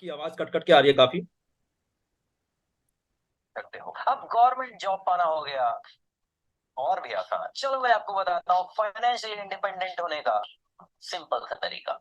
आपकी आवाज cut cut के आ रही है काफी। सकते हो। अब गवर्नमेंट जॉब पाना हो गया और भी आसान। चलो मैं आपको बताता हूँ फाइनेंशियल इंडिपेंडेंट होने का सिंपल सा तरीका।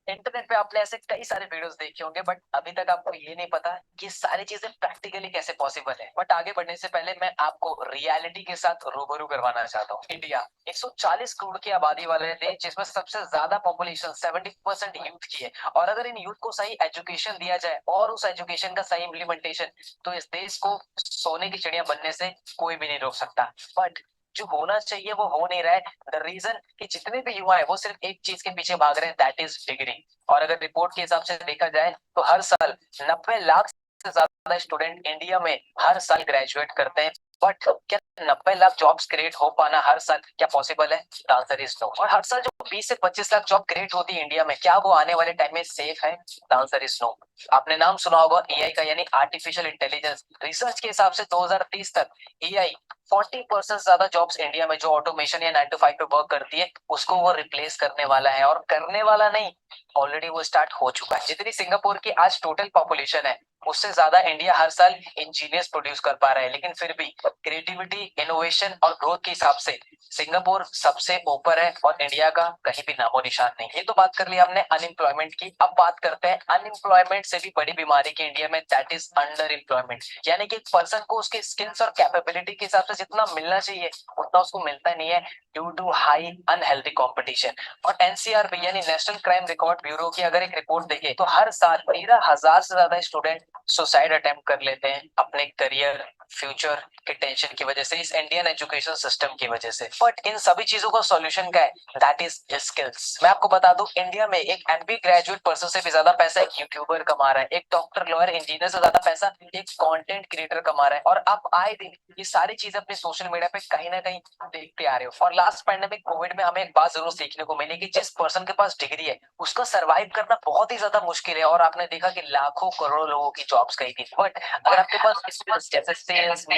इंटरनेट पे आपने ऐसे कई सारे वीडियोस देखे होंगे बट अभी तक आपको ये नहीं पता कि सारी चीजें प्रैक्टिकली कैसे पॉसिबल है। बट आगे बढ़ने से पहले मैं आपको रियलिटी के साथ रूबरू करवाना चाहता हूँ। इंडिया 140 करोड़ की आबादी वाले देश जिसमें सबसे ज्यादा पॉपुलेशन 70% यूथ की है। और अगर इन यूथ को सही एजुकेशन दिया जाए और उस एजुकेशन का सही इम्प्लीमेंटेशन, तो इस देश को सोने की चिड़िया बनने से कोई भी नहीं रोक सकता। बट जो होना चाहिए वो हो नहीं रहा है। द रीजन कि जितने भी युवा है वो सिर्फ एक चीज के पीछे भाग रहे हैं, दैट इज डिग्री। और अगर रिपोर्ट के हिसाब से देखा जाए तो हर साल 90 लाख से ज्यादा स्टूडेंट इंडिया में हर साल ग्रेजुएट करते हैं। बट क्या 90 लाख जॉब्स क्रिएट हो पाना हर साल क्या पॉसिबल है? The answer is no. और हर साल जो 20 से 25 लाख जॉब क्रिएट होती है इंडिया में, क्या वो आने वाले टाइम में सेफ है? The answer is no. आपने नाम सुना होगा एआई का, यानी आर्टिफिशियल इंटेलिजेंस। रिसर्च के हिसाब से 2030 तक एआई 40% ज्यादा जॉब्स इंडिया में जो ऑटोमेशन या 9 to 5 पे वर्क करती है उसको वो रिप्लेस करने वाला है। और करने वाला नहीं, ऑलरेडी वो स्टार्ट हो चुका है। जितनी सिंगापुर की आज टोटल पॉपुलेशन है उससे ज्यादा इंडिया हर साल इंजीनियर्स प्रोड्यूस कर पा रहा है। लेकिन फिर भी क्रिएटिविटी, इनोवेशन और ग्रोथ के हिसाब से सिंगापुर सबसे ऊपर है और इंडिया का कहीं भी नामो निशान नहीं। ये तो बात कर ली हमने अनएम्प्लॉयमेंट की। अब बात करते हैं अनएम्प्लॉयमेंट से भी बड़ी बीमारी की इंडिया में, दैट इज अंडर एम्प्लॉयमेंट। यानी कि एक पर्सन को उसके स्किल्स और कैपेबिलिटी के हिसाब से जितना मिलना चाहिए उतना उसको मिलता नहीं है, due to high unhealthy competition. और एनसीआरबी यानी नेशनल क्राइम रिकॉर्ड ब्यूरो की अगर एक रिपोर्ट देखे तो हर साल 13,000 से ज्यादा स्टूडेंट सुसाइड अटेम्प्ट कर लेते हैं अपने करियर, फ्यूचर के टेंशन की वजह से, इस इंडियन एजुकेशन सिस्टम की वजह से। बट इन सभी चीजों का सॉल्यूशन क्या है? That is skills. मैं आपको बता दूं इंडिया में एक एमबी ग्रेजुएट पर्सन से भी ज्यादा पैसा एक यूट्यूबर कमा रहा है, एक डॉक्टर, लॉयर, इंजीनियर से ज्यादा पैसा एक कंटेंट क्रिएटर कमा रहा है। और आप आए दिन ये सारी चीजें अपने सोशल मीडिया पे कहीं ना कहीं देखते आ रहे हो। और लास्ट पैंडेमिक कोविड में हमें एक बात जरूर सीखने को मिली कि जिस पर्सन के पास डिग्री है उसका सरवाइव करना बहुत ही ज्यादा मुश्किल है। और आपने देखा कि लाखों करोड़ों लोगों की जॉब्स गई थी। बट अगर आपके पास स्किल्स जैसे sales, social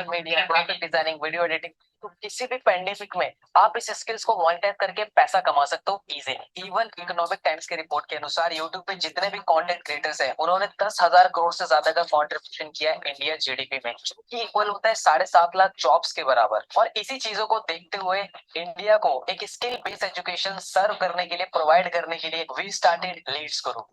media, graphic designing, video editing, तो किसी भी पेंडेमिक में आप इस स्किल्स को मोनेटाइज करके पैसा कमा सकते हो इजीली। इवन इकोनॉमिक टाइम्स की रिपोर्ट के अनुसार यूट्यूब पे जितने भी कंटेंट क्रिएटर्स हैं उन्होंने 10,000 करोड़ से ज्यादा का कंट्रीब्यूशन किया है इंडिया जीडीपी में, जो कि इक्वल होता है 7.5 लाख जॉब्स के बराबर। और इसी चीजों को देखते हुए इंडिया को एक स्किल बेस्ड एजुकेशन सर्व करने के लिए, प्रोवाइड करने के लिए वी स्टार्टेड लीड्स करो।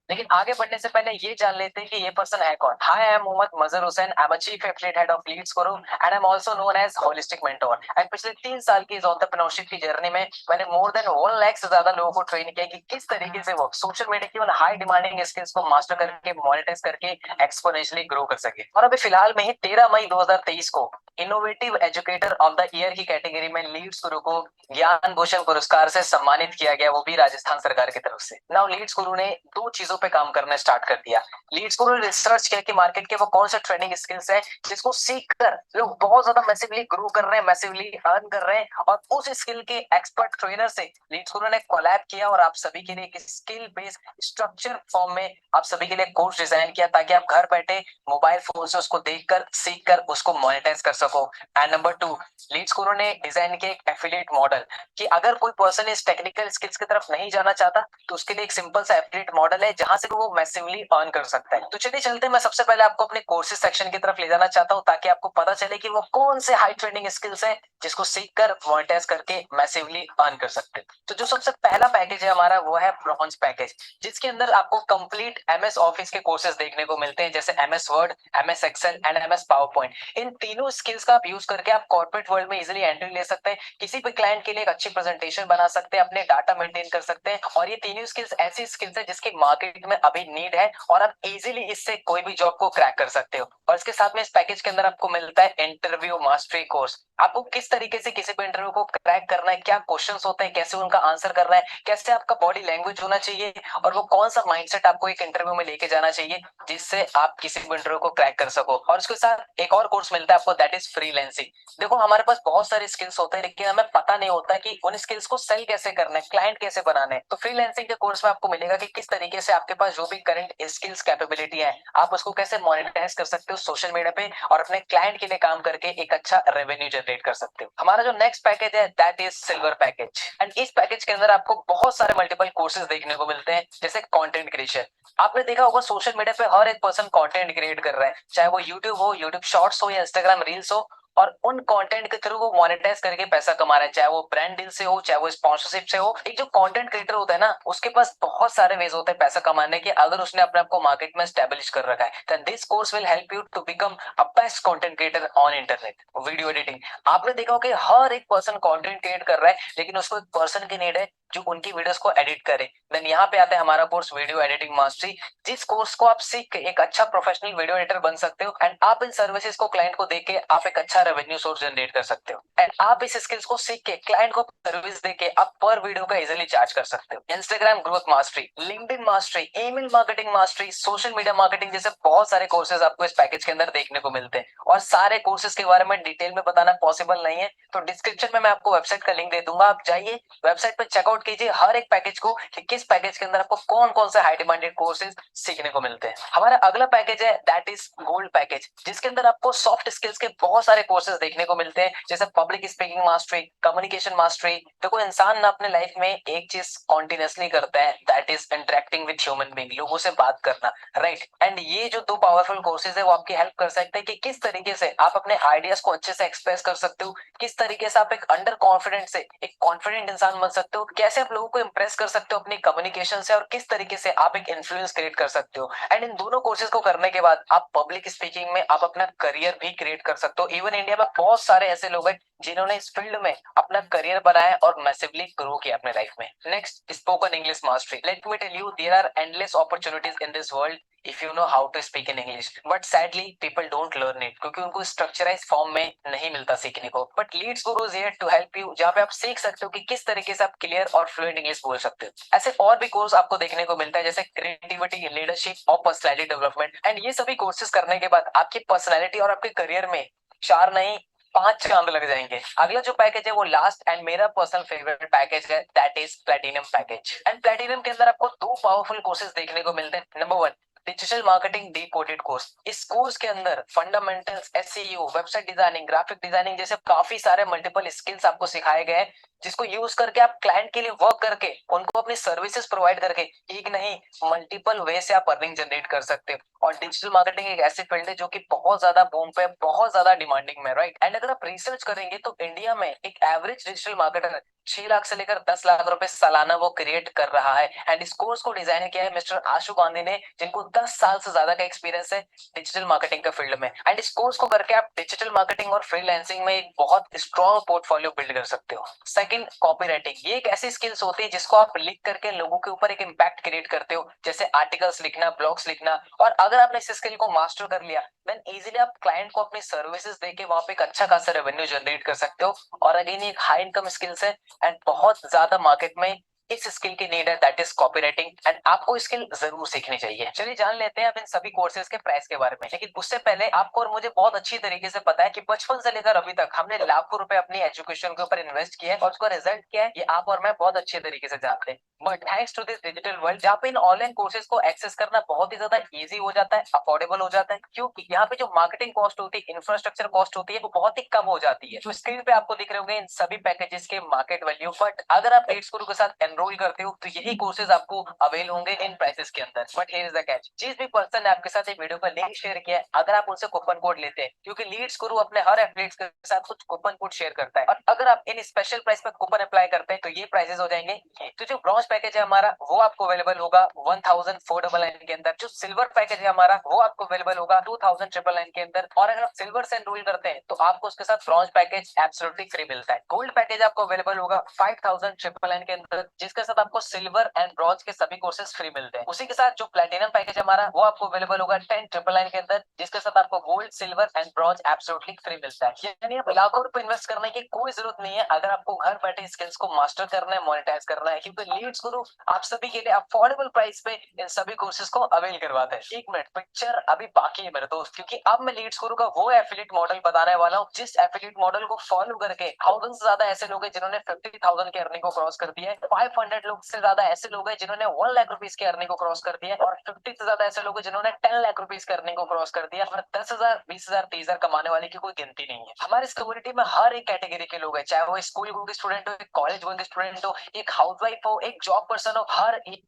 लेकिन आगे बढ़ने से पहले ये जान लेते हैं कि ये पर्सन है कौन। Hi, I am Mohammad Mazhar Hussain. I am a chief affiliate head of leads Karo and I am also known as holistic mentor. And पिछले 3 साल की इस एंटरप्रेन्योरशिप की जर्नी में मैंने मोर देन 1 लाख से ज्यादा लोगों को ट्रेन किया कि किस तरीके से वो सोशल मीडिया की उन हाई डिमांडिंग स्किल्स को मास्टर करके, मोनेटाइज करके एक्सपोनेंशियली ग्रो कर सके। और अभी फिलहाल में ही 13 मई 2023 को innovative educator of the year की कैटेगरी में लीड्स गुरु को ज्ञान भूषण पुरस्कार से सम्मानित किया गया, वो भी राजस्थान सरकार की तरफ से। नाउ लीड्स गुरु ने दो चीजों पे काम करना स्टार्ट कर दिया। लीड्स गुरु ने रिसर्च किया कि मार्केट के वो कौन से ट्रेंडिंग स्किल्स है जिसको सीख कर लोग बहुत ज्यादा मैसिवली ग्रो कर रहे हैं, मैसिवली अर्न कर रहे हैं। और उस स्किल के एक्सपर्ट ट्रेनर से लीड्स गुरु ने कोलैब किया और आप सभी के लिए एक स्किल बेस्ड स्ट्रक्चर फॉर्म में आप सभी के लिए कोर्स डिजाइन किया, ताकि आप घर बैठे मोबाइल फोन से उसको देखकर, सीख कर उसको मोनेटाइज कर सको। एंड नंबर 2, लीड्स गुरु ने डिजाइन किया एक एफिलिएट मॉडल कि अगर कोई पर्सन इस टेक्निकल स्किल्स की तरफ नहीं जाना चाहता तो उसके लिए एक सिंपल सा एफिलिएट मॉडल है जहां से वो मैसिवली अर्न कर सकता है। तो चलिए चलते हैं, मैं सबसे पहले आपको अपने कोर्सेज सेक्शन की तरफ ले जाना चाहता हूं ताकि आपको पता चले कि वो कौन से हाई ट्रेंडिंग स्किल्स हैं जिसको सीख कर मोनेटाइज करके मैसिवली अर्न कर सकते हैं। तो जो सबसे पहला पैकेज है हमारा वो है ब्रॉन्ज पैकेज, जिसके अंदर आपको कंप्लीट एमएस ऑफिस के कोर्सेज देखने को मिलते हैं, जैसे MS word, MS excel and MS PowerPoint. इन तीनों स्किल्स का आप यूज करके आप कॉर्पोरेट वर्ल्ड में इजिली एंट्री ले सकते हैं, किसी भी क्लाइंट के लिए एक अच्छी प्रेजेंटेशन बना सकते हैं, अपने डाटा मेंटेन कर सकते हैं। और ये तीनों स्किल्स ऐसी स्किल्स है जिसकी मार्केट में अभी नीड है और आप इजीली इससे कोई भी जॉब को क्रैक कर सकते हो। और इसके साथ में इस पैकेज के अंदर आपको मिलता है इंटरव्यू मास्टरी कोर्स। आपको किस तरीके से किसी भी इंटरव्यू को क्रैक करना है, क्या क्वेश्चंस होते हैं, कैसे उनका आंसर करना है, कैसे आपका बॉडी लैंग्वेज होना चाहिए और वो कौन सा माइंडसेट आपको एक इंटरव्यू में लेके जाना चाहिए जिससे आप किसी भी इंटरव्यू को क्रैक कर सको। और इसके साथ एक और कोर्स मिलता है आपको, दैट इज फ्रीलांसिंग। देखो हमारे पास बहुत सारे स्किल्स होते हैं लेकिन हमें पता नहीं होता कि उन स्किल्स को सेल कैसे करना है, क्लाइंट कैसे बनाना है। तो फ्रीलांसिंग के कोर्स में आपको मिलेगा कि किस तरीके से आपके पास जो भी करंट स्किल्स कैपेबिलिटी है आप उसको कैसे मोनेटाइज कर सकते हो सोशल मीडिया पे और अपने क्लाइंट के लिए काम करके एक अच्छा रेवेन्यू जनरेट कर सकते हो। हमारा जो नेक्स्ट पैकेज है that is silver package and इस पैकेज के अंदर आपको बहुत सारे मल्टीपल कोर्सेज देखने को मिलते हैं जैसे कंटेंट क्रिएशन। आपने देखा होगा सोशल मीडिया पे हर एक पर्सन कंटेंट क्रिएट कर रहा है, चाहे वो यूट्यूब हो, यूट्यूब शॉर्ट्स हो या इंस्टाग्राम रील्स हो, और उन कंटेंट के थ्रू वो मोनेटाइज करके पैसा कमा रहे हैं, चाहे वो ब्रांड डील से हो चाहे वो स्पॉन्सरशिप से हो। एक जो कंटेंट क्रिएटर होता है ना उसके पास बहुत सारे वेज होते हैं पैसा कमाने के, अगर उसने अपने आप को मार्केट में स्टैब्लिश कर रखा है। Then this course will help you to become a best content creator on internet. Video editing, आपने देखा होगा कि हर एक पर्सन कंटेंट क्रिएट कर रहा है लेकिन उसको एक पर्सन की नीड है जो उनकी वीडियोस को एडिट करे। देन यहाँ पे आता है हमारा कोर्स वीडियो एडिटिंग मास्टरी, जिस कोर्स को आप सीख के एक अच्छा प्रोफेशनल वीडियो एडिटर बन सकते हो एंड आप इन सर्विसेज को क्लाइंट को देके आप एक अच्छा रेवेन्यू सोर्स जनरेट कर सकते हो एंड आप इस स्किल्स को सीख के क्लाइंट को सर्विस देके आप पर वीडियो का इजीली चार्ज कर सकते हो। Instagram growth mastery, LinkedIn mastery, email marketing mastery, social media marketing जैसे बहुत सारे कोर्सेज आपको इस पैकेज के अंदर देखने को मिलते हैं और सारे कोर्सेज के बारे में डिटेल में बताना पॉसिबल नहीं है, तो डिस्क्रिप्शन में मैं आपको वेबसाइट का लिंक दे दूंगा, आप जाइए वेबसाइट पे चेकआउट कीजिए हर एक पैकेज को कि किस पैकेज के अंदर आपको कौन कौन से हाई डिमांडेड कोर्सेज सीखने को मिलते हैं। हमारा अगला पैकेज है दैट इज गोल्ड पैकेज, जिसके अंदर आपको सॉफ्ट स्किल्स के बहुत सारे कोर्सेज देखने को मिलते हैं जैसे public speaking mastery, communication mastery. देखो इंसान ना अपने लाइफ में एक चीज कॉन्टिन्यूसली करता है that is interacting with human being, लोगों से बात करना, राइट। एंड ये जो दो पावरफुल कोर्सेज है वो आपकी हेल्प कर सकते हैं कि किस तरीके से आप अपने आइडियाज को अच्छे से एक्सप्रेस कर सकते हो, किस तरीके से आप एक अंडर कॉन्फिडेंट से एक कॉन्फिडेंट इंसान बन सकते हो, कैसे आप लोगों को इंप्रेस कर सकते हो अपनी कम्युनिकेशन से और किस तरीके से आप एक इन्फ्लुएंस क्रिएट कर सकते हो। एंड इन दोनों कोर्सेज को करने के बाद आप पब्लिक स्पीकिंग में आप अपना करियर भी क्रिएट कर सकते हो। इवन इंडिया में बहुत सारे ऐसे लोग हैं जिन्होंने इस फील्ड में अपना करियर बनाया और मैसिवली ग्रो किया अपने लाइफ में। Next, spoken English mastery. Let me tell you there are endless opportunities in this world if you know how to speak in English, but sadly people don't learn it क्योंकि उनको structurise form में नहीं मिलता सीखने को। But Leads Guru is here to help you, जहाँ पे आप सीख सकते हो कि किस तरीके से आप क्लियर और फ्लुएंट इंग्लिश बोल सकते हो। ऐसे और भी कोर्स आपको देखने को मिलता है जैसे क्रिएटिविटी, लीडरशिप और पर्सनैलिटी डेवलपमेंट। एंड ये सभी कोर्सेज करने के बाद आपकी पर्सनैलिटी और आपके करियर में 4 नहीं 5 चांद लग जाएंगे। अगला जो पैकेज है वो लास्ट एंड मेरा पर्सनल फेवरेट पैकेज है that is platinum package. And platinum के अंदर आपको 2 पावरफुल कोर्सेज देखने को मिलते हैं। Number 1, digital marketing decoded course. इस कोर्स के अंदर fundamentals, SEO, website designing, graphic designing जैसे काफी सारे मल्टीपल स्किल्स आपको सिखाए गए हैं जिसको यूज करके आप क्लाइंट के लिए वर्क करके उनको अपनी सर्विसेज प्रोवाइड करके एक नहीं मल्टीपल वे से आप अर्निंग जनरेट कर सकते हो। और डिजिटल मार्केटिंग एक ऐसी फील्ड है जो कि बहुत ज्यादा बूम पे, बहुत ज्यादा डिमांडिंग में, राइट। एंड अगर आप रिसर्च करेंगे तो इंडिया में एक एवरेज डिजिटल मार्केटर 6 लाख से लेकर 10 लाख रुपए सालाना वो क्रिएट कर रहा है। एंड इस कोर्स को डिजाइन किया है मिस्टर आशु गांधी ने, जिनको 10 साल से ज्यादा का एक्सपीरियंस है डिजिटल मार्केटिंग के फील्ड में। एंड इस कोर्स को करके आप डिजिटल मार्केटिंग और फ्रीलांसिंग में एक बहुत स्ट्रॉन्ग पोर्टफोलियो बिल्ड कर सकते हो। Second, copy writing. ये एक ऐसी स्किल्स होती है जिसको आप लिख करके लोगों के ऊपर एक इम्पैक्ट क्रिएट करते हो, जैसे आर्टिकल्स लिखना, ब्लॉग्स लिखना। और अगर आपने इस स्किल को मास्टर कर लिया देन इजीली आप क्लाइंट को अपनी सर्विसेज देके वहां पे एक अच्छा खासा रेवेन्यू जनरेट कर सकते हो। और अगेन एक हाई इनकम स्किल्स है एंड बहुत ज्यादा मार्केट में इस स्किल की नीड है दैट इज कॉपीराइटिंग एंड आपको स्किल जरूर सीखनी चाहिए। चलिए जान लेते हैं आप इन सभी कोर्सेज के प्राइस के बारे में, लेकिन उससे पहले आपको और मुझे बहुत अच्छी तरीके से पता है कि बचपन से लेकर अभी तक हमने लाखों रुपए अपनी एजुकेशन के ऊपर इन्वेस्ट किया है और उसका रिजल्ट क्या है ये आप और मैं बहुत अच्छे तरीके से जानते हैं। But thanks to this digital world जहाँ पे इन ऑनलाइन कोर्सेज को एक्सेस करना बहुत ही ज्यादा इजी हो जाता है, अफोर्डेबल हो जाता है, क्योंकि यहाँ पे जो मार्केटिंग कॉस्ट होती है, इंफ्रास्ट्रक्चर कॉस्ट होती है, वो बहुत ही कम हो जाती है। जो स्क्रीन पे आपको दिख रहे होंगे इन सभी पैकेजेस के मार्केट वैल्यू, बट अगर आप लीड्स गुरु के साथ एनरोल करते हो तो यही कोर्सेज आपको अवेल होंगे इन प्राइसेस के अंदर। But here is the catch, जिस भी पर्सन ने आपके साथ एक वीडियो का लिंक शेयर किया है, अगर आप उनसे कूपन कोड लेते हैं, क्योंकि लीड्स गुरु अपने हर एफिलिएट्स के साथ कुछ कूपन कोड शेयर करता है, और अगर आप इन स्पेशल प्राइस पर कूपन अप्लाई करते हैं तो ये प्राइसेस हो जाएंगे ये। तो जो ब्रॉन्ज पैकेज है हमारा वो आपको अवेलेबल होगा 1499 के अंदर, जो सिल्वर पैकेज है हमारा वो आपको अवेलेबल होगा 2999 के अंदर, और अगर आप सिल्वर से एनरोल करते हैं तो आपको उसके साथ ब्रॉन्ज पैकेज एब्सोल्युटली फ्री मिलता है। गोल्ड पैकेज आपको अवेलेबल होगा 5999 के अंदर, जिसके साथ आपको सिल्वर एंड ब्रॉन्ज के सभी कोर्सेज फ्री मिलते हैं। उसी के साथ जो प्लेटिनम पैकेज हमारा वो आपको अवेलेबल होगा 10999 के अंदर, जिसके साथ आपको gold, silver and bronze absolutely free मिलता है। यानी आप लाखों रुपए इन्वेस्ट करने की कोई जरूरत नहीं है अगर आपको घर बैठे स्किल्स को मास्टर करना है, मोनेटाइज करना है, क्योंकि लीड्स गुरु आप सभी के लिए अफोर्डेबल प्राइस पे इन सभी कोर्सेज को अवेल करवाता है। एक मिनट, पिक्चर अभी बाकी है मेरे दोस्त, क्योंकि अब मैं लीड्स गुरु का वो एफिलिएट मॉडल बताने वाला हूँ जिस एफिलिएट मॉडल को फॉलो करके थाउजेंड से ज्यादा ऐसे लोग हैं जिन्होंने 50,000 की अर्निंग को क्रॉस कर दिया है, 5 500 लोग से ज्यादा ऐसे लोग हैं जिन्होंने 1 लाख रुपीज की अर्निंग को क्रॉस कर दिया है, और 50 से ज्यादा ऐसे लोग हैं जिन्होंने 10 लाख रुपीज की अर्निंग को क्रॉस कर दिया, और 10,000, 20,000, 30,000 कमाने वाले की कोई गिनती नहीं है। हमारे इस कम्युनिटी में हर एक कैटेगरी के लोग हैं, चाहे वो स्कूल गोइंग स्टूडेंट हो, एक कॉलेज गोइंग स्टूडेंट हो, एक हाउसवाइफ हो, एक जॉब पर्सन हो, हर एक।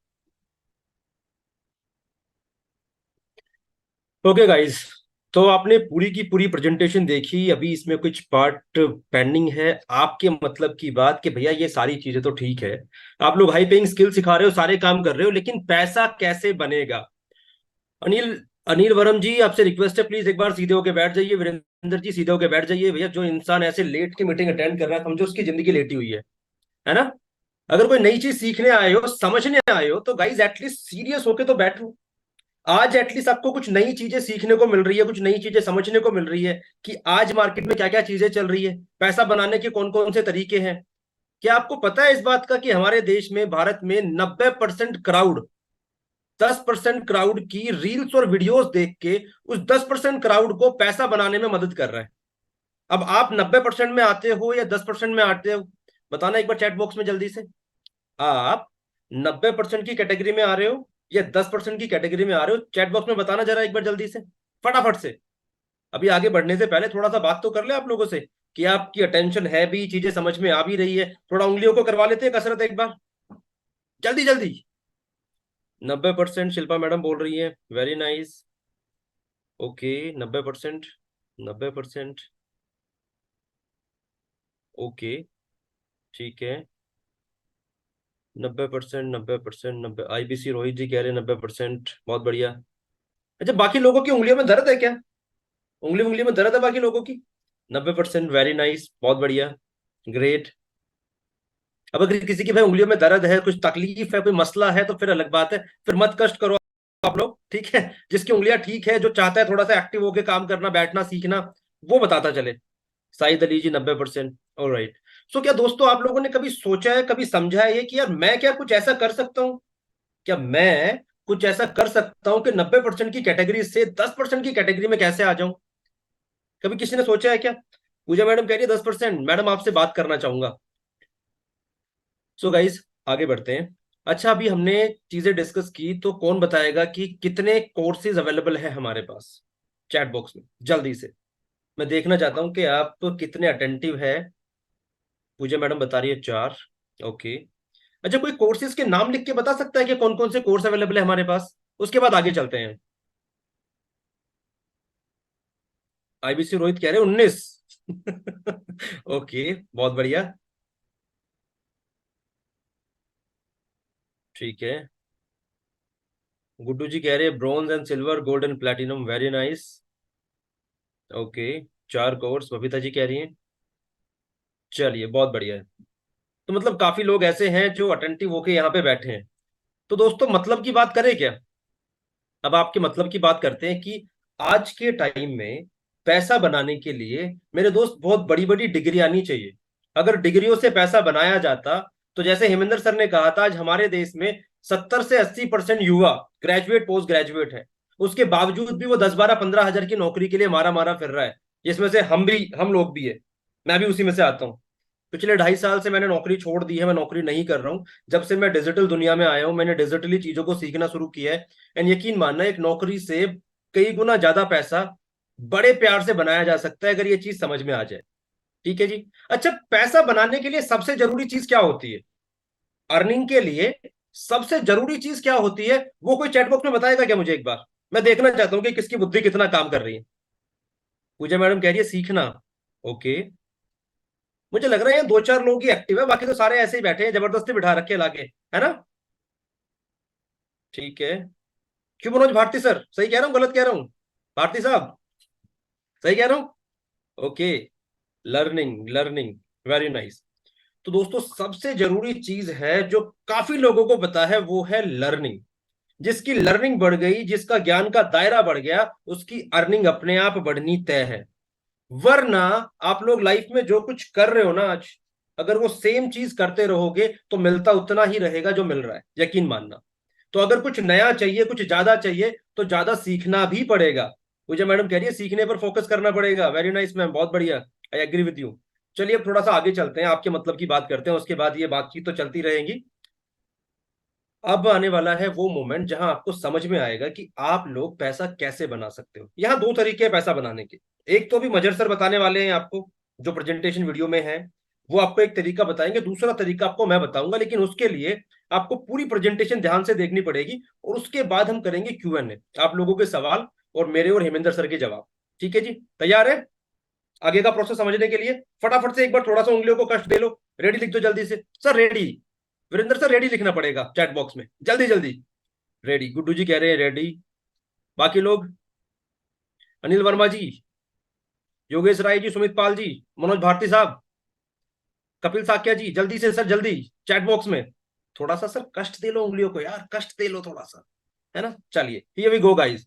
ओके गाइस, तो आपने पूरी की पूरी प्रेजेंटेशन देखी। अभी इसमें कुछ पार्ट पेंडिंग है। आपके मतलब की बात कि भैया ये सारी चीजें तो ठीक है, आप लोग हाई पेइंग स्किल सिखा रहे हो, सारे काम कर रहे हो, लेकिन पैसा कैसे बनेगा? अनिल अनिल वरम जी, आपसे रिक्वेस्ट है, प्लीज एक बार सीधे होके बैठ जाइए। वीरेंद्र जी, सीधे होके बैठ जाइए। भैया, जो इंसान ऐसे लेट की मीटिंग अटेंड कर रहा है, समझो उसकी जिंदगी लेटी हुई है ना? अगर कोई नई चीज सीखने आए हो, समझने आए हो, तो गाइज एटलीस्ट सीरियस होके तो बैठो। आज एटलीस्ट आपको कुछ नई चीजें सीखने को मिल रही है, कुछ नई चीजें समझने को मिल रही है कि आज मार्केट में क्या क्या चीजें चल रही है, पैसा बनाने के कौन कौन से तरीके हैं। क्या आपको पता है इस बात का कि हमारे देश में, भारत में 90% क्राउड 10% क्राउड की रील्स और वीडियोस देख के उस 10% क्राउड को पैसा बनाने में मदद कर रहा है? अब आप 90% में आते हो या 10% में आते हो, बताना एक बार चैट बॉक्स में जल्दी से। आप 90% की कैटेगरी में आ रहे हो या 10% की कैटेगरी में आ रहे हो? चैट बॉक्स में बताना जरा एक बार जल्दी से, फटाफट से। अभी आगे बढ़ने से पहले थोड़ा सा बात तो कर ले आप लोगों से कि आपकी अटेंशन है भी, चीजें समझ में आ भी रही है। थोड़ा उंगलियों को करवा लेते हैं कसरत एक बार, जल्दी जल्दी। 90% शिल्पा मैडम बोल रही है, वेरी नाइस। ओके, 90%, 90%। ओके, ठीक है। 90%, 90%, 90। आईबीसी रोहित जी कह रहे हैं 90%, बहुत बढ़िया। अच्छा, बाकी लोगों की उंगलियों में दर्द है क्या? उंगली उंगली में दर्द है बाकी लोगों की? 90%, वेरी नाइस, बहुत बढ़िया, ग्रेट। अब अगर किसी की भाई उंगलियों में दर्द है, कुछ तकलीफ है, कोई मसला है, तो फिर अलग बात है, फिर मत कष्ट करो आप लोग, ठीक है? जिसकी उंगलियां ठीक है, जो चाहता है थोड़ा सा एक्टिव होकर काम करना, बैठना सीखना, वो बताता चले। साइद अली जी 90%, ऑलराइट। सो क्या दोस्तों, आप लोगों ने कभी सोचा है, कभी समझा है ये कि यार मैं क्या कुछ ऐसा कर सकता हूँ? क्या मैं कुछ ऐसा कर सकता हूं कि 90% की कैटेगरी से 10% की कैटेगरी में कैसे आ जाऊं? कभी किसी ने सोचा है क्या? पूजा मैडम कह रही है 10%, मैडम आपसे बात करना चाहूंगा। सो गाइज, आगे बढ़ते हैं। अच्छा, अभी हमने चीजें डिस्कस की, तो कौन बताएगा कि कितने कोर्सेज अवेलेबल है हमारे पास? चैट बॉक्स में जल्दी से, मैं देखना चाहता हूं कि आप कितने अटेंटिव है। पूजा मैडम बता रही है 4। ओके। अच्छा, कोई कोर्सेज के नाम लिख के बता सकता है कि कौन कौन से कोर्स अवेलेबल है हमारे पास? उसके बाद आगे चलते हैं। आईबीसी रोहित कह रहे हैं 19। ओके, बहुत बढ़िया, ठीक है। गुड्डू जी कह रहे हैं bronze and silver, gold and platinum, very nice. Okay, 4 course Babita ji कह रही हैं। चलिए, बहुत बढ़िया है। तो मतलब काफी लोग ऐसे हैं जो अटेंटिव होके यहाँ पे बैठे हैं। तो दोस्तों, मतलब की बात करें क्या? अब आपके मतलब की बात करते हैं कि आज के टाइम में पैसा बनाने के लिए, मेरे दोस्त, बहुत बड़ी बड़ी डिग्री आनी चाहिए। अगर डिग्रियों से पैसा बनाया जाता, तो जैसे हेमेंद्र सर ने कहा था, आज हमारे देश में 70 से 80% युवा ग्रेजुएट, पोस्ट ग्रेजुएट है। उसके बावजूद भी वो 10, 12, 15 हजार की नौकरी के लिए मारा मारा फिर रहा है, जिसमें से हम लोग भी है। मैं भी उसी में से आता हूँ। पिछले 2.5 साल से मैंने नौकरी छोड़ दी है, मैं नौकरी नहीं कर रहा हूँ। जब से मैं डिजिटल दुनिया में आया हूँ, मैंने डिजिटली चीजों को सीखना शुरू किया है। एंड यकीन मानना, एक नौकरी से कई गुना ज्यादा पैसा बड़े प्यार से बनाया जा सकता है, अगर ये चीज समझ में आ जाए। ठीक है जी। अच्छा, पैसा बनाने के लिए सबसे जरूरी चीज क्या होती है? अर्निंग के लिए सबसे जरूरी चीज क्या होती है, वो कोई चैट बॉक्स में बताएगा क्या मुझे एक बार? मैं देखना चाहता हूँ कि किसकी बुद्धि कितना काम कर रही है। पूजा मैडम कह रही है सीखना। ओके। मुझे लग रहा है ये 2-4 लोग ही एक्टिव है, बाकी तो सारे ऐसे ही बैठे हैं, जबरदस्ती बिठा रखे लाके, है ना? ठीक है। क्यों मनोज भारती सर, सही कह रहा हूँ गलत कह रहा हूँ? भारती साहब, सही कह रहा हूँ? Okay. Learning, learning, very nice. तो दोस्तों, सबसे जरूरी चीज है जो काफी लोगों को पता है, वो है लर्निंग। जिसकी लर्निंग बढ़ गई, जिसका ज्ञान का दायरा बढ़ गया, उसकी अर्निंग अपने आप बढ़नी तय है। वरना आप लोग लाइफ में जो कुछ कर रहे हो ना आज, अगर वो सेम चीज करते रहोगे तो मिलता उतना ही रहेगा जो मिल रहा है, यकीन मानना। तो अगर कुछ नया चाहिए, कुछ ज्यादा चाहिए, तो ज्यादा सीखना भी पड़ेगा। पूजा मैडम कह रही है सीखने पर फोकस करना पड़ेगा, वेरी नाइस मैम, बहुत बढ़िया, आई एग्री विद यू। चलिए अब थोड़ा सा आगे चलते हैं, आपके मतलब की बात करते हैं, उसके बाद ये बातचीत तो चलती रहेगी। अब आने वाला है वो मोमेंट जहां आपको समझ में आएगा कि आप लोग पैसा कैसे बना सकते हो। यहाँ दो तरीके हैं पैसा बनाने के। एक तो अभी मजर सर बताने वाले हैं आपको, जो प्रेजेंटेशन वीडियो में है, वो आपको एक तरीका बताएंगे। दूसरा तरीका आपको मैं बताऊंगा, लेकिन उसके लिए आपको पूरी प्रेजेंटेशन ध्यान से देखनी पड़ेगी, और उसके बाद हम करेंगे Q&A, आप लोगों के सवाल और मेरे और हेमेंद्र सर के जवाब। ठीक है जी, तैयार है आगे का प्रोसेस समझने के लिए? फटाफट से एक बार थोड़ा सा उंगलियों को कष्ट दे लो, रेडी लिख दो जल्दी से। Sir ready, Virendra sir ready लिखना पड़ेगा चैट बॉक्स में, जल्दी जल्दी। रेडी, गुड्डू जी कह रहे हैं रेडी। बाकी लोग, अनिल वर्मा जी, योगेश राय जी, सुमित पाल जी, मनोज भारती साहब, कपिल साक्या जी, जल्दी से सर जल्दी चैट बॉक्स में। थोड़ा सा सर कष्ट दे लो उंगलियों को यार, कष्ट दे लो थोड़ा सा, है ना? चलिए हियर वी गो गाइस।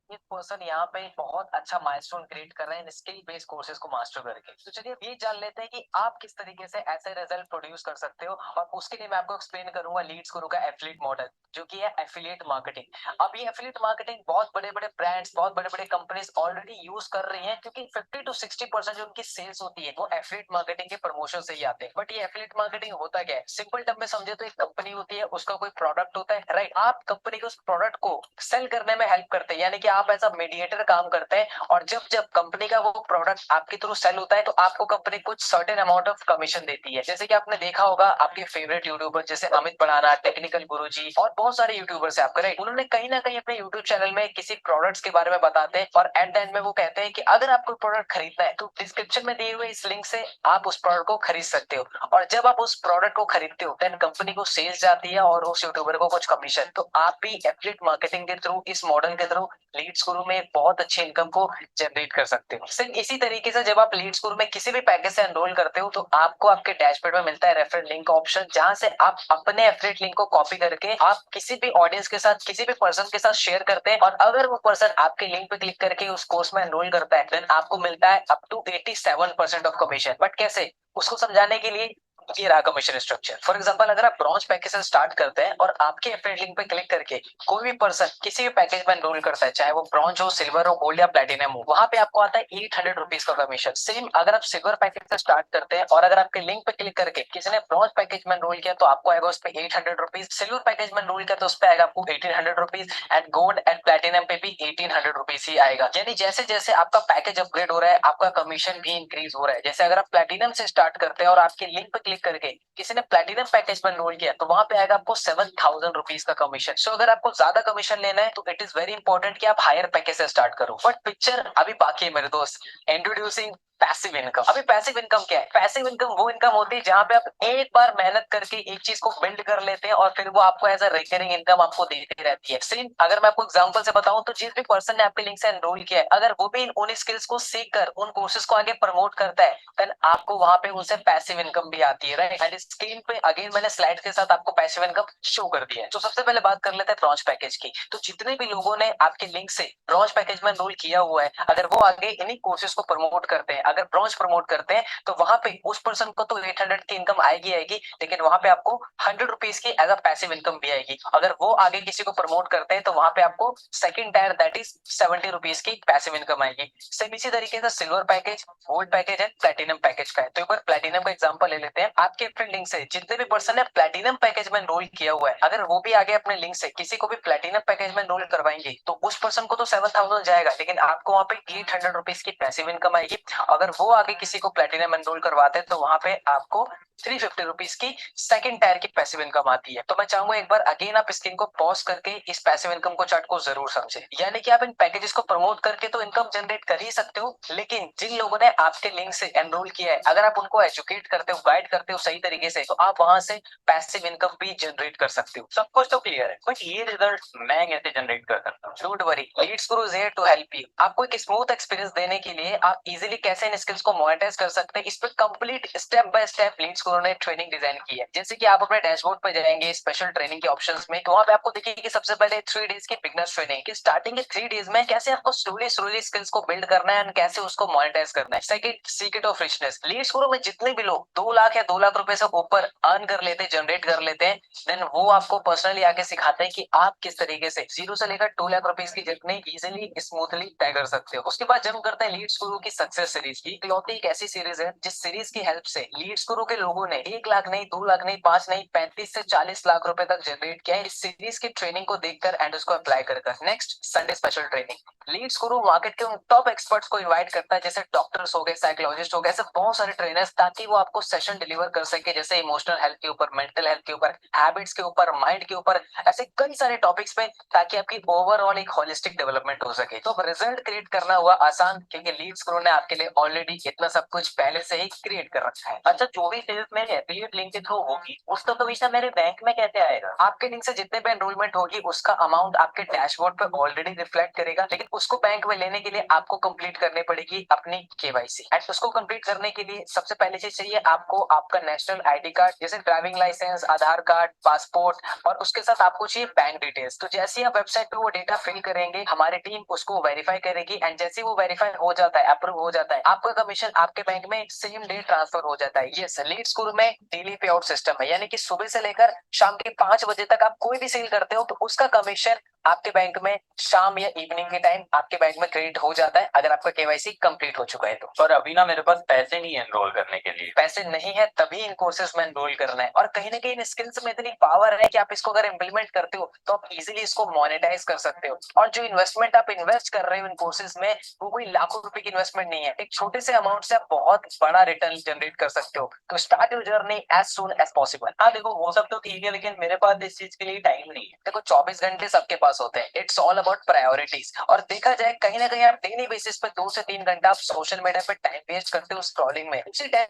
एक पर्सन यहाँ पे बहुत अच्छा माइलस्टोन क्रिएट कर रहे हैं स्किल बेस्ड कोर्सेज को मास्टर करके। तो चलिए ये जान लेते हैं कि आप किस तरीके से ऐसे रिजल्ट प्रोड्यूस कर सकते हो, और उसके लिए मैं आपको एक्सप्लेन करूंगा लीड्स गुरु का एफिलिएट मॉडल, जो कि है एफिलिएट मार्केटिंग। अब ये एफिलिएट मार्केटिंग बहुत बड़े बड़े ब्रांड्स, बहुत बड़े बड़े कंपनीज ऑलरेडी यूज कर रही हैं, क्योंकि 50 to 60% जो उनकी सेल्स होती है वो एफिलिएट मार्केटिंग के प्रमोशन से ही आते हैं। बट ये एफिलिएट मार्केटिंग होता क्या है, सिंपल टर्म में समझे तो एक कंपनी होती है, उसका कोई प्रोडक्ट होता है, राइट? आप कंपनी के उस प्रोडक्ट को सेल करने में हेल्प करते हैं, यानी कि आप ऐसा मीडिएटर काम करते हैं, और जब जब कंपनी का वो प्रोडक्ट आपके थ्रू सेल होता है तो आपको कंपनी कुछ सर्टेन अमाउंट ऑफ कमीशन देती है। जैसे कि आपने देखा होगा आपके फेवरेट यूट्यूबर जैसे अमित बनाना, टेक्निकल गुरुजी और बहुत सारे यूट्यूबर्स है आपके, राइट? उन्होंने कहीं ना कहीं अपने यूट्यूब चैनल में किसी प्रोडक्ट्स के बारे में बताते हैं, और एट द एंड में वो कहते हैं कि अगर आपको प्रोडक्ट खरीदना है तो डिस्क्रिप्शन में दिए हुए इस लिंक से आप उस प्रोडक्ट को खरीद सकते हो। और जब आप उस प्रोडक्ट को खरीदते हो देन कंपनी को सेल्स जाती है और उस यूट्यूबर को कुछ कमीशन। तो आप भी एफिलिएट मार्केटिंग के थ्रू, इस मॉडल के थ्रू लीड्स गुरु में बहुत अच्छी इनकम को जनरेट कर सकते हो। सिर्फ इसी तरीके से जब आप लीड्स गुरु में किसी भी पैकेज से एनरोल करते हो तो आपको आपके डैशबोर्ड में मिलता है रेफरल लिंक का ऑप्शन, जहां से आप अपने एफिलिएट लिंक को कॉपी करके आप किसी भी ऑडियंस के साथ, किसी भी पर्सन के साथ शेयर करते हैं, और अगर वो पर्सन आपके लिंक पे क्लिक करके उस कोर्स में एनरोल करता है देन आपको मिलता है up to 87% of commission. But कैसे, उसको समझाने के लिए ये रहा कमीशन स्ट्रक्चर। फॉर एग्जांपल अगर आप ब्रॉन्ज पैकेज से स्टार्ट करते हैं और आपके एफिलिएट लिंक पे क्लिक करके कोई भी पर्सन किसी भी पैकेज में एनरोल करता है, चाहे वो ब्रॉन्ज हो, सिल्वर हो, गोल्ड या प्लेटिनम हो, वहां पे आपको आता है 800 रुपीज का कमीशन। सेम अगर आप सिल्वर पैकेज से स्टार्ट करते हैं और अगर आपके लिंक पे क्लिक करके किसी ने ब्रॉन्ज पैकेज में एनरोल किया तो आपको आएगा उस पे 800 रुपीज, सिल्वर पैकेज में एनरोल किया तो उस पे आएगा आपको 1800 rupees, and gold and platinum पे भी 1800 रुपीज ही आएगा। यानी जैसे जैसे आपका पैकेज अपग्रेड हो रहा है आपका कमीशन भी इंक्रीज हो रहा है। जैसे अगर आप प्लेटिनम से स्टार्ट करते हैं और आपके लिंक पे क्लिक करके किसी ने प्लेटिनम पैकेज में एनरोल किया तो वहां पे आएगा आपको 7000 रुपीज का कमीशन। सो अगर आपको ज्यादा कमीशन लेना है तो इट इज वेरी इंपॉर्टेंट कि आप हायर पैकेज से स्टार्ट करो। बट पिक्चर अभी बाकी है मेरे दोस्त। Introducing passive income. अभी पैसिव इनकम क्या है? पैसिव इनकम वो इनकम होती है जहां पे आप एक बार मेहनत करके एक चीज को बिल्ड कर लेते हैं और फिर वो आपको एज अ रिकरिंग इनकम आपको देती रहती है। सेम अगर मैं आपको एग्जांपल से बताऊं तो जिस भी पर्सन ने आपके लिंक से एनरोल किया है अगर वो भी उन स्किल्स को सीख कर उन कोर्सेज को आगे प्रमोट करता है देन आपको वहां पे उनसे पैसिव इनकम भी आती है, राइट? एंड स्क्रीन पे अगेन मैंने स्लाइड के साथ आपको पैसिव इनकम शो कर दिया है। तो सबसे पहले बात कर लेते हैं ब्रॉन्ज पैकेज की। तो जितने भी लोगों ने आपके लिंक से ब्रॉन्ज पैकेज में एनरोल किया हुआ है अगर वो आगे इन्हीं कोर्सेज को प्रमोट करते हैं, अगर ब्रॉन्ज प्रमोट करते हैं तो वहां पे उस पर्सन को तो 800 की इनकम आएगी आएगी, लेकिन वहां पे आपको 100 रुपीज की एज अ पैसिव इनकम भी आएगी। अगर वो आगे किसी को प्रमोट करते हैं तो वहां पे आपको second tier that is 70 rupees की पैसिव इनकम आएगी। सेम इसी तरीके से silver package, gold package and platinum package का है। तो एक बार प्लेटिनम का एग्जांपल ले लेते हैं। आपके फ्रेंड लिंक से जितने भी पर्सन ने प्लेटिनम पैकेज में एनरोल किया हुआ है अगर वो भी आगे अपने लिंक से किसी को भी प्लेटिनम पैकेज में एनरोल करवाएंगे तो उस पर्सन को तो 7000 जाएगा, लेकिन आपको वहां पे 800 रुपीज की पैसिव इनकम आएगी। अगर वो आगे किसी को प्लेटिनम एनरोल करवाते हैं तो वहां पे आपको 350 रुपीज की सेकंड टायर की पैसिव इनकम आती है। तो मैं चाहूंगा एक बार अगेन आप स्क्रीन को पॉज करके इस पैसिव इनकम को चार्ट को जरूर समझे। यानी कि आप इन पैकेजेस को प्रमोट करके तो इनकम जनरेट कर ही सकते हो, लेकिन जिन लोगों ने आपके लिंक से एनरोल किया है अगर आप उनको एजुकेट करते हो, गाइड करते हो सही तरीके से तो आप वहां से पैसिव इनकम भी जनरेट कर सकते हो। सब कुछ तो क्लियर है, बट ये रिजल्ट मैं कैसे जनरेट कर सकता हूँ? Don't worry, Leads Guru is here to help you. आपको एक स्मूथ एक्सपीरियंस देने के लिए आप इजीली कैसे कैसे इन स्किल्स को मोनेटाइज कर सकते हैं, इस पर complete step by step Leads Guru ने ट्रेनिंग डिजाइन की है। जैसे कि आप अपने डैशबोर्ड पे जाएंगे स्पेशल ट्रेनिंग के ऑप्शंस में, तो वहाँ पे आपको देखिए कि सबसे पहले 3 डेज की बिगनर्स ट्रेनिंग की स्टार्टिंग के 3 डेज में कैसे आपको स्लोली स्किल्स को बिल्ड करना है एंड कैसे उसको मोनेटाइज करना है। Second, secret of richness. Leads Guru में जितने भी लोग 2 लाख या 2 लाख रुपए से ऊपर अर्न कर लेते हैं, जनरेट कर लेते हैं, देन वो आपको पर्सनली आके सिखाते हैं कि आप किस तरीके से 0 से लेकर 2 लाख रुपए की जर्नी इजीली स्मूथली तय कर सकते हो। उसके बाद जब करते हैं लीड्स गुरु की सक्सेस सीरीज की। इकलौती एक ऐसी सीरीज है जिस सीरीज की हेल्प से लीड्स गुरु के लोगों ने 1 लाख नहीं, 2 लाख नहीं, 5 नहीं, 35 से 40 लाख रुपए तक जनरेट किया है इस सीरीज की ट्रेनिंग को देखकर एंड उसको अप्लाई कर। Next, Sunday special training. Leads Guru market के उन टॉप एक्सपर्ट्स को इनवाइट करता है, जैसे डॉक्टर्स हो गए, साइकोलॉजिस्ट हो गए, ऐसे बहुत सारे ट्रेनर्स, ताकि वो आपको सेशन डिलीवर कर सके, जैसे इमोशनल हेल्थ के ऊपर, मेंटल हेल्थ के ऊपर, हैबिट्स के ऊपर, माइंड के ऊपर, ऐसे कई सारे टॉपिक्स पे, ताकि आपकी ओवरऑल एक होलिस्टिक डेवलपमेंट हो सके। तो रिजल्ट क्रिएट करना हुआ आसान, क्योंकि लीड्स गुरु ने आपके लिए ऑलरेडी इतना सब कुछ पहले से ही क्रिएट कर रखा है। अच्छा, जो भी सेल्स मेरे एफिलिएट लिंक के थ्रू होगी उसका कमीशन मेरे बैंक में कैसे आएगा? आपके लिंक से जितने भी एनरोलमेंट होगी उसका अमाउंट आपके डैशबोर्ड पे ऑलरेडी रिफ्लेक्ट करेगा, लेकिन उसको बैंक में लेने के लिए आपको कंप्लीट करनी पड़ेगी अपनी केवाईसी। एंड उसको कंप्लीट करने के लिए सबसे पहले चीज चाहिए आपको आपका नेशनल आईडी कार्ड, जैसे ड्राइविंग लाइसेंस, आधार कार्ड, पासपोर्ट, और उसके साथ आपको चाहिए बैंक डिटेल्स। तो जैसे ही आप वेबसाइट पे वो डेटा फिल करेंगे, हमारी टीम उसको वेरीफाई करेगी एंड जैसे ही वो वेरीफाई हो जाता है, अप्रूव हो जाता है, आपका कमीशन आपके बैंक में सेम डे ट्रांसफर हो जाता है। ये लीड्स गुरु में डेली पे आउट सिस्टम है, यानी कि सुबह से लेकर शाम के 5 बजे तक आप कोई भी सेल करते हो तो उसका कमीशन आपके बैंक में शाम या इवनिंग के टाइम आपके बैंक में क्रेडिट हो जाता है, अगर आपका केवाईसी कंप्लीट हो चुका है तो। पर अभी ना मेरे पास पैसे नहीं है एनरोल करने के लिए। पैसे नहीं है तभी इन कोर्सेज में एनरोल करना है, और कहीं ना कहीं इन स्किल्स में इतनी पावर है कि आप इसको अगर इम्प्लीमेंट करते हो तो आप इजीली इसको मोनेटाइज कर सकते हो। और जो इन्वेस्टमेंट आप इन्वेस्ट कर रहे हो इन कोर्सेज में, वो कोई लाखों रुपए की इन्वेस्टमेंट नहीं है, एक छोटे से अमाउंट से आप बहुत बड़ा रिटर्न जनरेट कर सकते हो। तो start your journey as soon as possible. हाँ देखो, वो सब तो ठीक है, लेकिन मेरे पास इस चीज के लिए टाइम नहीं है। देखो 24 घंटे सबके पास होते हैं, इट्स ऑल अबाउट प्रायोरिटीज। और देखा जाए कहीं ना कहीं आप डेली बेसिस पे 2 से 3 घंटा आप सोशल मीडिया पे टाइम वेस्ट करते हो स्क्रॉलिंग में, उसी टाइम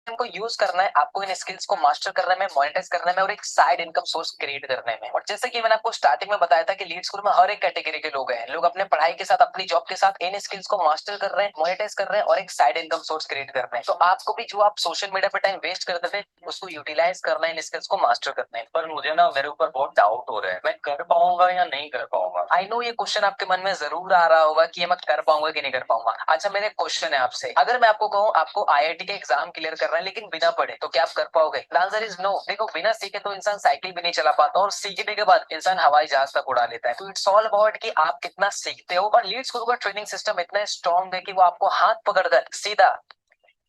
को यूज करना है आपको इन स्किल्स को मास्टर करने में, मोनेटाइज करने में और एक साइड इनकम सोर्स क्रिएट करने में। और जैसे कि मैंने आपको स्टार्टिंग में बताया था कि लीड्स ग्रुप में हर एक कैटेगरी के लोग हैं, लोग अपने पढ़ाई के साथ, अपनी जॉब के साथ इन स्किल्स को मास्टर कर रहे हैं, मोनेटाइज कर रहे हैं और एक साइड इनकम सोर्स क्रिएट कर रहे हैं। तो आपको भी जो आप सोशल मीडिया पे टाइम वेस्ट करते थे उसको यूटिलाइज करना है, इन स्किल्स को मास्टर करना है। पर मुझे ना मेरे ऊपर बहुत डाउट हो रहा है, मैं कर पाऊंगा या नहीं कर पाऊंगा। आई नो ये क्वेश्चन आपके मन में जरूर आ रहा होगा कि ये मैं कर पाऊंगा कि नहीं कर पाऊंगा। अच्छा, मेरे क्वेश्चन है आपसे, अगर मैं आपको कहूँ आपको आईआईटी के एग्जाम क्लियर करना है लेकिन बिना पढ़े, तो क्या आप कर पाओगे? Answer is no. देखो, बिना सीखे तो इंसान साइकिल भी नहीं चला पाता, और सीखने के बाद इंसान हवाई जहाज तक उड़ा लेता है। तो इट्स ऑल अबाउट कि आप कितना सीखते हो। और लीड्स गुरु का ट्रेनिंग सिस्टम इतना स्ट्रॉन्ग है कि वो आपको हाथ पकड़कर सीधा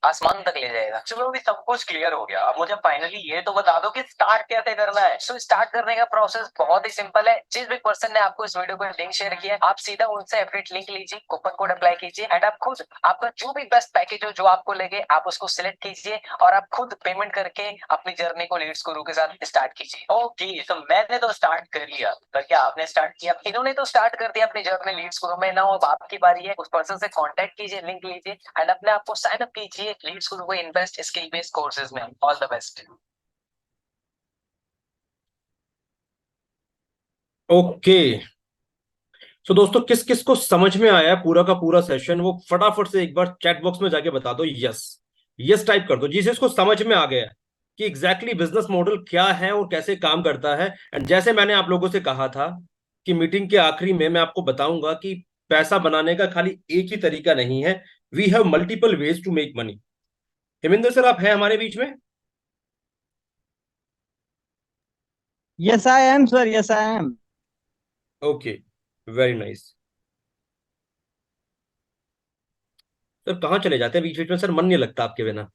आसमान तक ले जाएगा। चलो अभी सब कुछ क्लियर हो गया, अब मुझे फाइनली ये तो बता दो कि स्टार्ट कैसे करना है। सो स्टार्ट करने का प्रोसेस बहुत ही सिंपल है। जिस भी पर्सन ने आपको इस वीडियो को लिंक शेयर किया है, आप सीधा उनसे एफिलिएट लिंक लीजिए, कूपन कोड अप्लाई कीजिए एंड आप खुद आपका जो भी बेस्ट पैकेज हो जो आपको लगे आप उसको सिलेक्ट कीजिए और आप खुद पेमेंट करके अपनी जर्नी को लीड्स गुरु के साथ स्टार्ट कीजिए। ओके, तो मैंने तो स्टार्ट कर लिया, पर क्या आपने स्टार्ट किया? इन्होंने तो स्टार्ट कर दिया अपनी जर्नी लीड्स गुरु में, ना अब आपकी बारी है। उस पर्सन से कांटेक्ट कीजिए, लिंक लीजिए एंड अपने आप को साइन अप कीजिए लीड्स गुरु को इन्वेस्ट स्किल बेस्ड कोर्सेज में। All the best. ओके। सो दोस्तों, किस किस को समझ में आया पूरा का पूरा सेशन, वो फटाफट से एक बार चैट बॉक्स में जाके बता दो यस। यस टाइप कर दो जिसे इसको समझ में आ गया कि एग्जैक्टली बिजनेस मॉडल क्या है और कैसे काम करता है। एंड जैसे मैंने आप लोगों से कहा था कि मीटिंग के आखिरी में मैं आपको बताऊंगा कि पैसा बनाने का खाली एक ही तरीका नहीं है, we have multiple ways to make money. Heminder sir, आप हैं हमारे बीच में? Yes, I am, sir. Yes, I am. Okay, very nice. Sir कहाँ चले जाते हैं बीच बीच में? सर मन नहीं लगता आपके बिना।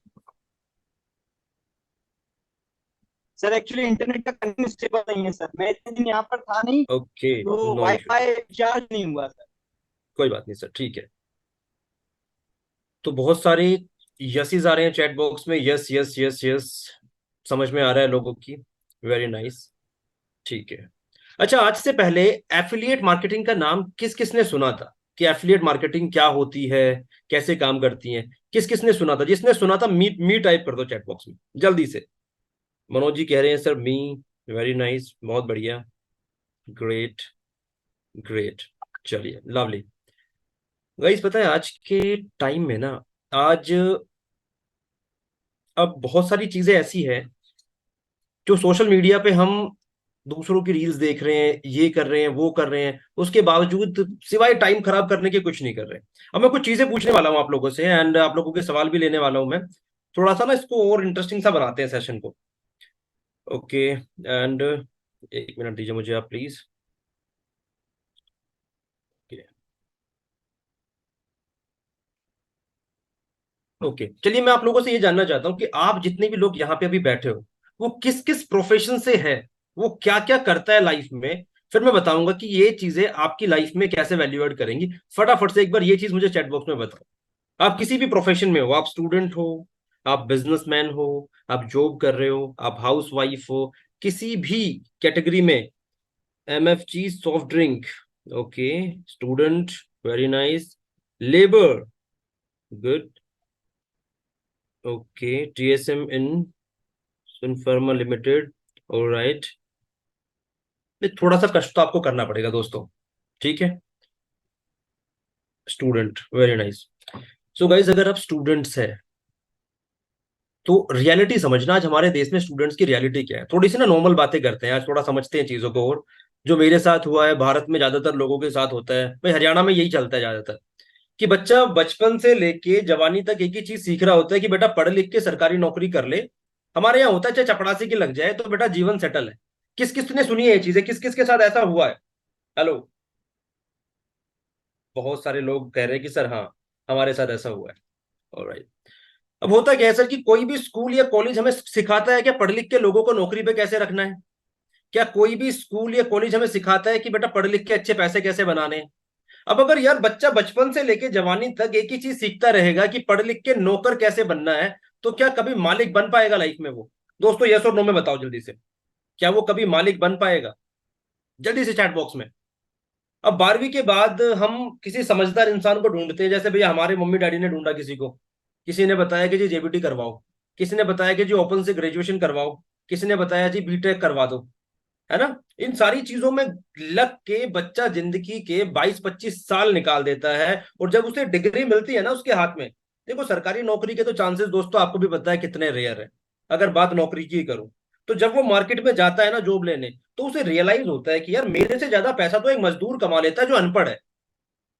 सर एक्चुअली इंटरनेट का कनेक्शन स्टेबल नहीं है सर, मैं इतने दिन यहाँ पर था नहीं, ओके, तो नो इशू। वाईफाई चार्ज नहीं हुआ सर। कोई बात नहीं सर, ठीक है। तो बहुत सारे यसीज आ रहे हैं चैट बॉक्स में, यस यस यस यस, समझ में आ रहा है लोगों की। वेरी नाइस, ठीक है। अच्छा, आज से पहले एफिलिएट मार्केटिंग का नाम किस किसने सुना था? कि एफिलिएट मार्केटिंग क्या होती है, कैसे काम करती है? किस किसने सुना था? जिसने सुना था मी मी टाइप कर दो चैट बॉक्स में जल्दी से। मनोज जी कह रहे हैं सर मी। वेरी नाइस, बहुत बढ़िया, ग्रेट ग्रेट, चलिए लवली। गाइस, पता है आज के टाइम में ना आज अब बहुत सारी चीजें ऐसी हैं जो सोशल मीडिया पे हम दूसरों की रील्स देख रहे हैं, ये कर रहे हैं, वो कर रहे हैं, उसके बावजूद सिवाय टाइम खराब करने के कुछ नहीं कर रहे। अब मैं कुछ चीजें पूछने वाला हूँ आप लोगों से, एंड आप लोगों के सवाल भी लेने वाला हूँ मैं। थोड़ा सा ना इसको और इंटरेस्टिंग सा बनाते हैं सेशन को। ओके, एंड एक मिनट दीजिए मुझे आप प्लीज। ओके, चलिए मैं आप लोगों से ये जानना चाहता हूँ कि आप जितने भी लोग यहाँ पे अभी बैठे हो, वो किस किस प्रोफेशन से है, वो क्या क्या करता है लाइफ में। फिर मैं बताऊंगा कि ये चीजें आपकी लाइफ में कैसे वैल्यू एड करेंगी। फटाफट से एक बार ये चीज मुझे चैट बॉक्स में बताओ। आप किसी भी प्रोफेशन में हो, आप स्टूडेंट हो, आप बिजनेसमैन हो, आप जॉब कर रहे हो, आप हाउस वाइफ हो, किसी भी कैटेगरी में। MFG soft drink, okay. Student, very nice. Labour, good. Okay, TSM इन Sunpharma लिमिटेड, ऑलराइट। थोड़ा सा कष्ट तो आपको करना पड़ेगा दोस्तों, ठीक है। Student, very nice. So guys, अगर आप स्टूडेंट्स हैं तो रियलिटी समझना, आज हमारे देश में स्टूडेंट्स की रियलिटी क्या है। थोड़ी सी ना नॉर्मल बातें करते हैं आज, थोड़ा समझते हैं चीजों को। और जो मेरे साथ हुआ है, भारत में ज्यादातर लोगों के साथ होता है, भाई हरियाणा में यही चलता है ज्यादातर, कि बच्चा बचपन से लेके जवानी तक एक ही चीज सीख रहा होता है कि बेटा पढ़ लिख के सरकारी नौकरी कर ले। हमारे यहाँ होता है चाहे चपड़ासी की लग जाए तो बेटा जीवन सेटल है। किस किस ने सुनी है ये चीजें, किस किस के साथ ऐसा हुआ है? हेलो। बहुत सारे लोग कह रहे हैं कि सर हाँ, हमारे साथ ऐसा हुआ है। ऑलराइट। अब होता क्या है सर, कि कोई भी स्कूल या कॉलेज हमें सिखाता है क्या पढ़ लिख के लोगों को नौकरी पे कैसे रखना है? क्या कोई भी स्कूल या कॉलेज हमें सिखाता है कि बेटा पढ़ लिख के अच्छे पैसे कैसे बनाने हैं? अब अगर यार बच्चा बचपन से लेके जवानी तक एक ही चीज सीखता रहेगा कि पढ़ लिख के नौकर कैसे बनना है, तो क्या कभी मालिक बन पाएगा लाइफ में वो? दोस्तों यस और नो में बताओ जल्दी से, क्या वो कभी मालिक बन पाएगा? जल्दी से चैट बॉक्स में। अब 12वीं के बाद हम किसी समझदार इंसान को ढूंढते हैं, जैसे भैया हमारे मम्मी डैडी ने ढूंढा किसी को। किसी ने बताया कि जी JBT करवाओ, किसी ने बताया कि जी ओपन से ग्रेजुएशन करवाओ, किसी ने बताया जी BTech करवा दो, है ना। इन सारी चीजों में लग के बच्चा जिंदगी के 22-25 साल निकाल देता है, और जब उसे डिग्री मिलती है ना उसके हाथ में, देखो सरकारी नौकरी के तो चांसेस दोस्तों आपको भी पता है कितने रेयर है। अगर बात नौकरी की करूं, तो जब वो मार्केट में जाता है ना जॉब लेने, तो उसे रियलाइज होता है कि यार मेरे से ज्यादा पैसा तो एक मजदूर कमा लेता है जो अनपढ़ है।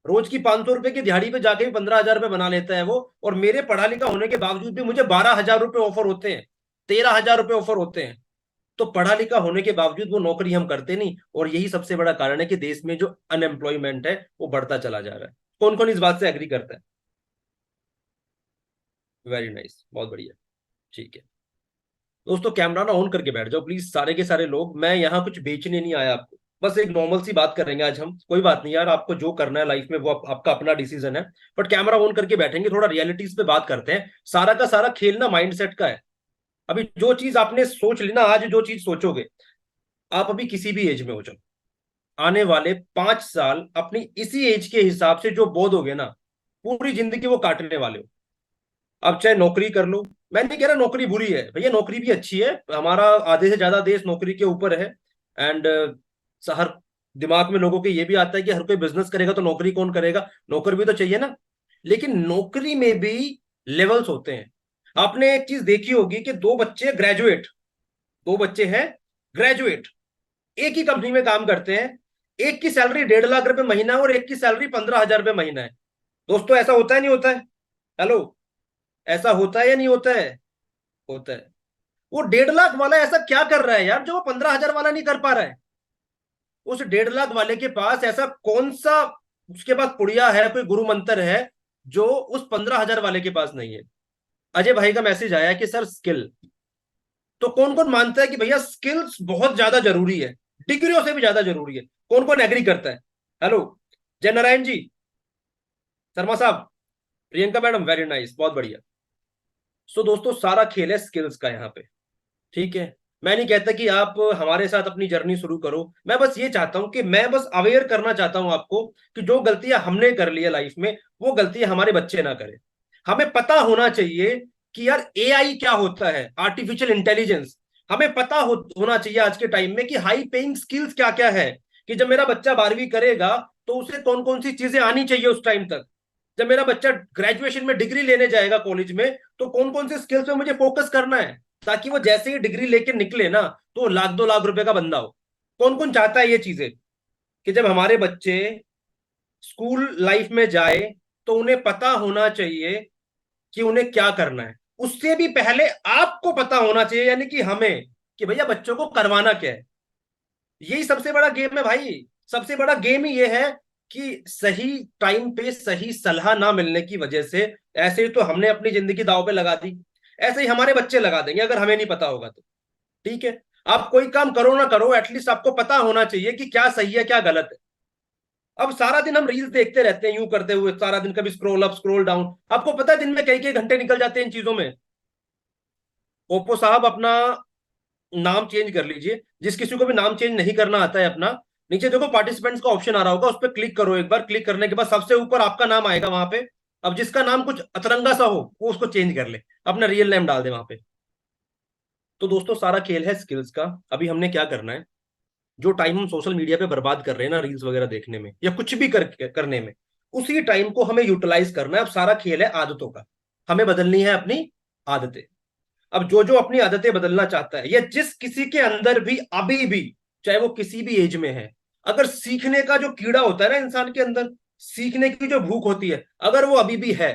रोज की 500 रुपए की दिहाड़ी पे जाके भी 15,000 रुपए बना लेता है वो, और मेरे पढ़ा लिखा होने के बावजूद भी मुझे 12,000 रुपए ऑफर होते हैं, 13,000 रुपए ऑफर होते हैं। तो पढ़ा लिखा होने के बावजूद वो नौकरी हम करते नहीं, और यही सबसे बड़ा कारण है कि देश में जो अनएम्प्लॉयमेंट है वो बढ़ता चला जा रहा है। कौन कौन इस बात से एग्री करता है? वेरी नाइस, बहुत बढ़िया, ठीक है। दोस्तों कैमरा ना ऑन करके बैठ जाओ प्लीज, सारे के सारे लोग। मैं यहाँ कुछ बेचने नहीं आया आपको, बस एक नॉर्मल सी बात करेंगे आज हम। कोई बात नहीं यार, आपको जो करना है लाइफ में वो आपका अपना डिसीजन है, बट कैमरा ऑन करके बैठेंगे, थोड़ा रियलिटीज पे बात करते हैं। सारा का सारा खेल ना माइंडसेट का है। अभी जो चीज आपने सोच ली ना, आज जो चीज सोचोगे, आप अभी किसी भी एज में हो जाओ, आने वाले 5 साल अपनी इसी एज के हिसाब से जो बोधोगे ना, पूरी जिंदगी वो काटने वाले हो। अब चाहे नौकरी कर लो, मैं नहीं कह रहा नौकरी बुरी है भैया, नौकरी भी अच्छी है। हमारा आधे से ज्यादा देश नौकरी के ऊपर है। एंड हर दिमाग में लोगों के ये भी आता है कि हर कोई बिजनेस करेगा तो नौकरी कौन करेगा, नौकर भी तो चाहिए ना। लेकिन नौकरी में भी लेवल्स होते हैं। आपने एक चीज देखी होगी कि दो बच्चे ग्रेजुएट, दो बच्चे हैं ग्रेजुएट, एक ही कंपनी में काम करते हैं, एक की सैलरी 1.5 लाख रुपए महीना है और एक की सैलरी 15,000 रुपए महीना है। दोस्तों ऐसा होता है नहीं होता है? हेलो, ऐसा होता है या नहीं होता है? होता है। वो 1.5 लाख वाला ऐसा क्या कर रहा है यार जो वो 15,000 वाला नहीं कर पा रहा है? उस 1.5 लाख वाले के पास ऐसा कौन सा, उसके पास पुड़िया है, कोई गुरु मंत्र है जो उस 15,000 वाले के पास नहीं है? अजय भाई का मैसेज आया कि सर स्किल, तो कौन कौन मानता है कि भैया स्किल्स बहुत ज्यादा जरूरी है, डिग्रियों से भी ज्यादा जरूरी है? कौन कौन एग्री करता है? हेलो, जय नारायण जी, शर्मा साहब, प्रियंका मैडम, वेरी नाइस, बहुत बढ़िया। सो दोस्तों सारा खेल है स्किल्स का यहाँ पे, ठीक है। मैं नहीं कहता कि आप हमारे साथ अपनी जर्नी शुरू करो, मैं बस ये चाहता हूं कि मैं बस अवेयर करना चाहता हूं आपको कि जो गलतियां हमने कर ली है लाइफ में, वो गलतियां हमारे बच्चे ना करें। हमें पता होना चाहिए कि यार AI क्या होता है, आर्टिफिशियल इंटेलिजेंस। हमें पता होना चाहिए आज के टाइम में कि हाई पेइंग स्किल्स क्या क्या है, कि जब मेरा बच्चा 12वीं करेगा तो उसे कौन कौन सी चीजें आनी चाहिए उस टाइम तक। जब मेरा बच्चा ग्रेजुएशन में डिग्री लेने जाएगा कॉलेज में, तो कौन कौन से स्किल्स पे मुझे फोकस करना है, ताकि वो जैसे ही डिग्री लेके निकले ना, तो 1 लाख 2 लाख रुपए का बंदा हो। कौन कौन चाहता है ये चीजें, कि जब हमारे बच्चे स्कूल लाइफ में जाए तो उन्हें पता होना चाहिए कि उन्हें क्या करना है। उससे भी पहले आपको पता होना चाहिए, यानी कि हमें, कि भैया बच्चों को करवाना क्या है। यही सबसे बड़ा गेम है भाई। सबसे बड़ा गेम ही ये है कि सही टाइम पे सही सलाह ना मिलने की वजह से ऐसे ही तो हमने अपनी जिंदगी दांव पे लगा दी, ऐसे ही हमारे बच्चे लगा देंगे अगर हमें नहीं पता होगा तो। ठीक है, आप कोई काम करो ना करो, एटलीस्ट आपको पता होना चाहिए कि क्या सही है क्या गलत है। अब सारा दिन हम रील्स देखते रहते हैं यूं करते हुए, सारा दिन कभी स्क्रॉल अप स्क्रॉल डाउन। आपको पता है दिन में कई कई घंटे निकल जाते हैं इन चीजों में। ओप्पो साहब अपना नाम चेंज कर लीजिए, जिस किसी को भी नाम चेंज नहीं करना आता है अपना, नीचे देखो पार्टिसिपेंट्स का ऑप्शन आ रहा होगा, उस पर क्लिक करो एक बार। क्लिक करने के बाद सबसे ऊपर आपका नाम आएगा वहां पे। अब जिसका नाम कुछ अतरंगा सा हो वो उसको चेंज कर ले, अपना रियल नेम डाल दे वहां पे। तो दोस्तों सारा खेल है स्किल्स का। अभी हमने क्या करना है, जो टाइम हम सोशल मीडिया पे बर्बाद कर रहे हैं ना, रील्स वगैरह देखने में या कुछ भी करने में, उसी टाइम को हमें यूटिलाइज करना है। अब सारा खेल है आदतों का। हमें बदलनी है अपनी आदतें। अब जो जो अपनी आदतें बदलना चाहता है, या जिस किसी के अंदर भी अभी भी, चाहे वो किसी भी एज में है, अगर सीखने का जो कीड़ा होता है ना इंसान के अंदर, सीखने की जो भूख होती है, अगर वो अभी भी है,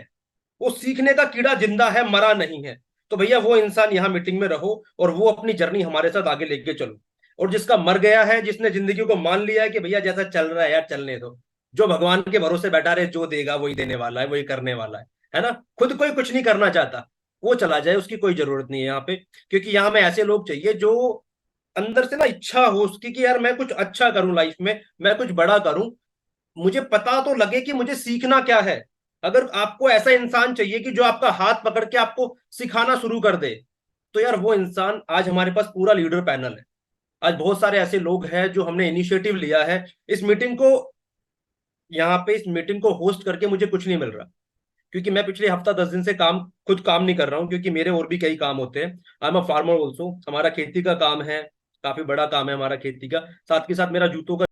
वो सीखने का कीड़ा जिंदा है, मरा नहीं है, तो भैया वो इंसान यहाँ मीटिंग में रहो और वो अपनी जर्नी हमारे साथ आगे लेके चलो। और जिसका मर गया है, जिसने जिंदगी को मान लिया है कि भैया जैसा चल रहा है यार चलने दो, जो भगवान के भरोसे बैठा रहे, जो देगा वही देने वाला है, वही करने वाला है ना, खुद कोई कुछ नहीं करना चाहता, वो चला जाए, उसकी कोई जरूरत नहीं है यहाँ पे। क्योंकि यहाँ में ऐसे लोग चाहिए जो अंदर से ना इच्छा हो उसकी कि यार मैं कुछ अच्छा करूं लाइफ में, मैं कुछ बड़ा करूं, मुझे पता तो लगे कि मुझे सीखना क्या है। अगर आपको ऐसा इंसान चाहिए कि जो आपका हाथ पकड़ के आपको सिखाना शुरू कर दे, तो यार वो इंसान, आज हमारे पास पूरा लीडर पैनल है। आज बहुत सारे ऐसे लोग हैं जो हमने इनिशिएटिव लिया है। इस मीटिंग को, यहाँ पे इस मीटिंग को होस्ट करके मुझे कुछ नहीं मिल रहा, क्योंकि मैं पिछले हफ्ता 10 दिन से खुद काम नहीं कर रहा हूँ, क्योंकि मेरे और भी कई काम होते हैं। आई एम अ फार्मर ऑल्सो, हमारा खेती का काम है, काफी बड़ा काम है हमारा खेती का। साथ के साथ मेरा जूतों का